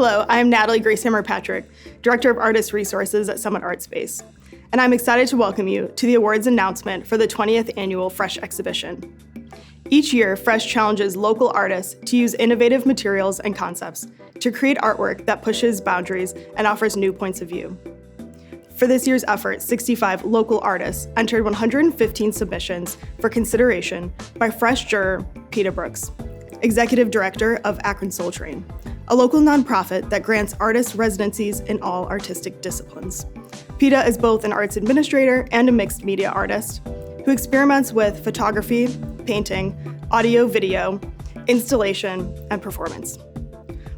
Hello, I'm Natalie Grace-Hammer-Patrick, Director of Artist Resources at Summit Art Space, and I'm excited to welcome you to the awards announcement for the 20th Annual Fresh Exhibition. Each year, Fresh challenges local artists to use innovative materials and concepts to create artwork that pushes boundaries and offers new points of view. For this year's effort, 65 local artists entered 115 submissions for consideration by Fresh juror Pita Brooks, Executive Director of Akron Soul Train, a local nonprofit that grants artists residencies in all artistic disciplines. Pita is both an arts administrator and a mixed media artist who experiments with photography, painting, audio, video, installation, and performance.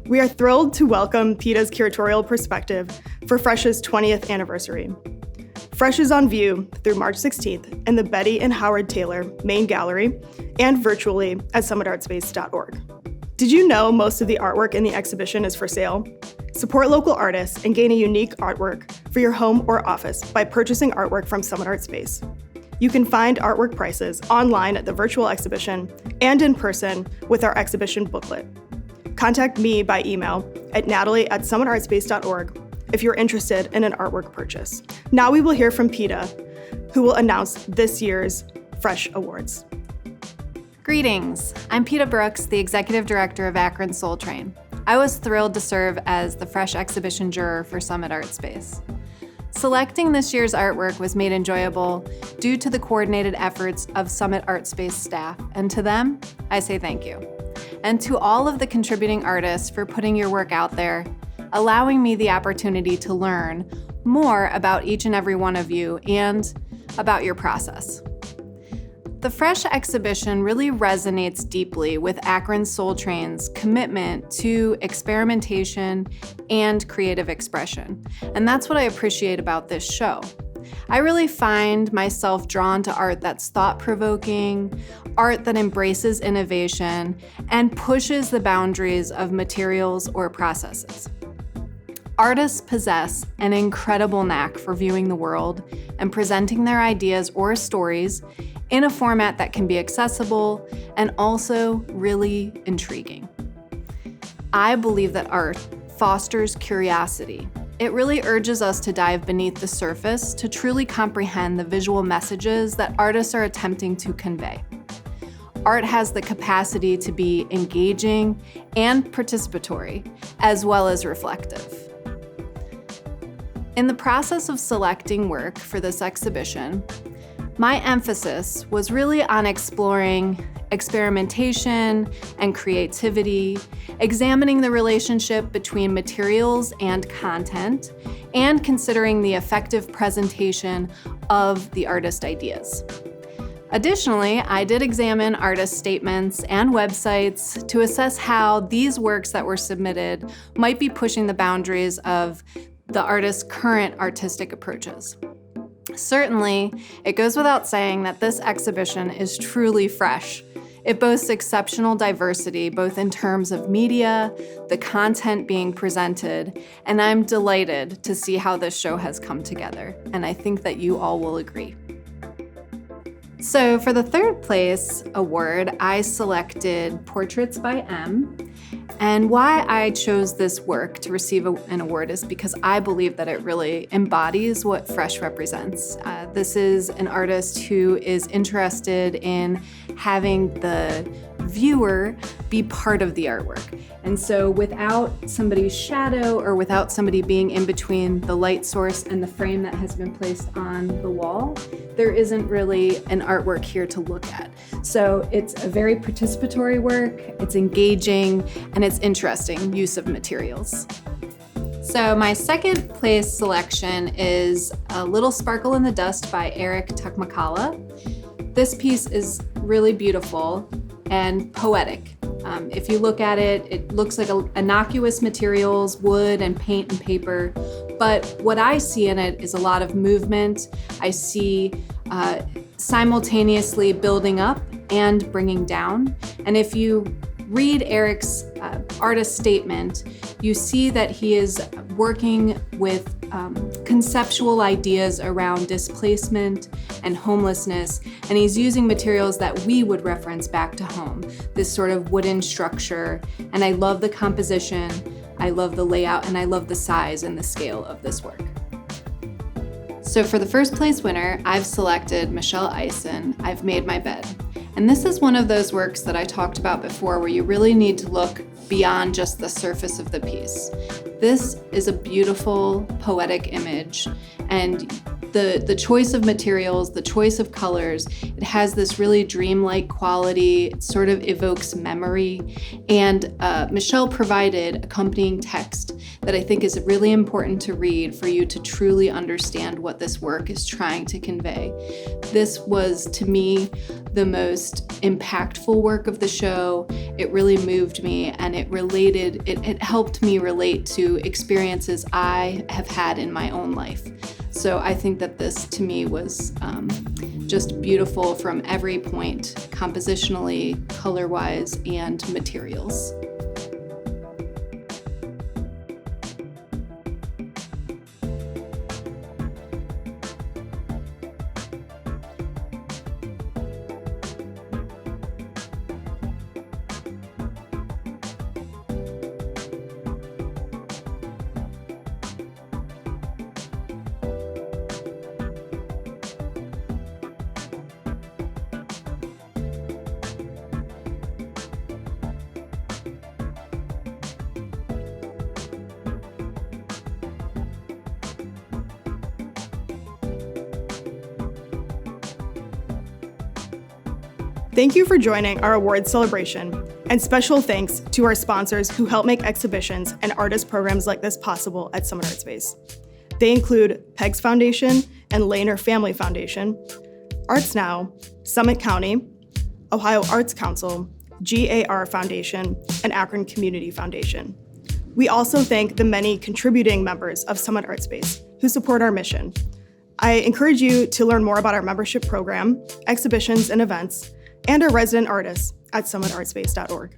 We are thrilled to welcome Pita's curatorial perspective for Fresh's 20th anniversary. Fresh is on view through March 16th in the Betty and Howard Taylor Main Gallery and virtually at summitartspace.org. Did you know most of the artwork in the exhibition is for sale? Support local artists and gain a unique artwork for your home or office by purchasing artwork from Summit Art Space. You can find artwork prices online at the virtual exhibition and in person with our exhibition booklet. Contact me by email at natalie@summitartspace.org if you're interested in an artwork purchase. Now we will hear from Pita, who will announce this year's Fresh Awards. Greetings, I'm Pita Brooks, the Executive Director of Akron Soul Train. I was thrilled to serve as the Fresh exhibition juror for Summit Art Space. Selecting this year's artwork was made enjoyable due to the coordinated efforts of Summit Art Space staff, and to them, I say thank you. And to all of the contributing artists for putting your work out there, allowing me the opportunity to learn more about each and every one of you and about your process. The Fresh exhibition really resonates deeply with Akron Soul Train's commitment to experimentation and creative expression. And that's what I appreciate about this show. I really find myself drawn to art that's thought-provoking, art that embraces innovation, and pushes the boundaries of materials or processes. Artists possess an incredible knack for viewing the world and presenting their ideas or stories in a format that can be accessible and also really intriguing. I believe that art fosters curiosity. It really urges us to dive beneath the surface to truly comprehend the visual messages that artists are attempting to convey. Art has the capacity to be engaging and participatory, as well as reflective. In the process of selecting work for this exhibition, my emphasis was really on exploring experimentation and creativity, examining the relationship between materials and content, and considering the effective presentation of the artist ideas. Additionally, I did examine artist statements and websites to assess how these works that were submitted might be pushing the boundaries of the artist's current artistic approaches. Certainly, it goes without saying that this exhibition is truly fresh. It boasts exceptional diversity, both in terms of media, the content being presented, and I'm delighted to see how this show has come together, and I think that you all will agree. So for the third place award, I selected Portraits by M. And why I chose this work to receive an award is because I believe that it really embodies what Fresh represents. This is an artist who is interested in having the viewer be part of the artwork. And so without somebody's shadow or without somebody being in between the light source and the frame that has been placed on the wall, there isn't really an artwork here to look at. So it's a very participatory work, it's engaging, and it's interesting use of materials. So my second place selection is A Little Sparkle in the Dust by Eric Tukmakala. This piece is really beautiful and poetic. If you look at it, it looks like innocuous materials, wood and paint and paper, but what I see in it is a lot of movement. I see simultaneously building up and bringing down. And if you read Eric's artist statement, you see that he is working with conceptual ideas around displacement and homelessness, and he's using materials that we would reference back to home, this sort of wooden structure, and I love the composition. I love the layout, and I love the size and the scale of this work. So for the first place winner, I've selected Michelle Eisen, I've Made My Bed. And this is one of those works that I talked about before where you really need to look beyond just the surface of the piece. This is a beautiful, poetic image, and the choice of materials, the choice of colors, it has this really dreamlike quality. It sort of evokes memory. And Michelle provided accompanying text that I think is really important to read for you to truly understand what this work is trying to convey. This was, to me, the most impactful work of the show. It really moved me, and it helped me relate to experiences I have had in my own life. So I think that this, to me, was just beautiful from every point, compositionally, color-wise, and materials. Thank you for joining our awards celebration, and special thanks to our sponsors who help make exhibitions and artist programs like this possible at Summit Art Space. They include PEGS Foundation and Lehner Family Foundation, Arts Now, Summit County, Ohio Arts Council, GAR Foundation, and Akron Community Foundation. We also thank the many contributing members of Summit Art Space who support our mission. I encourage you to learn more about our membership program, exhibitions and events, and our resident artists at summitartspace.org.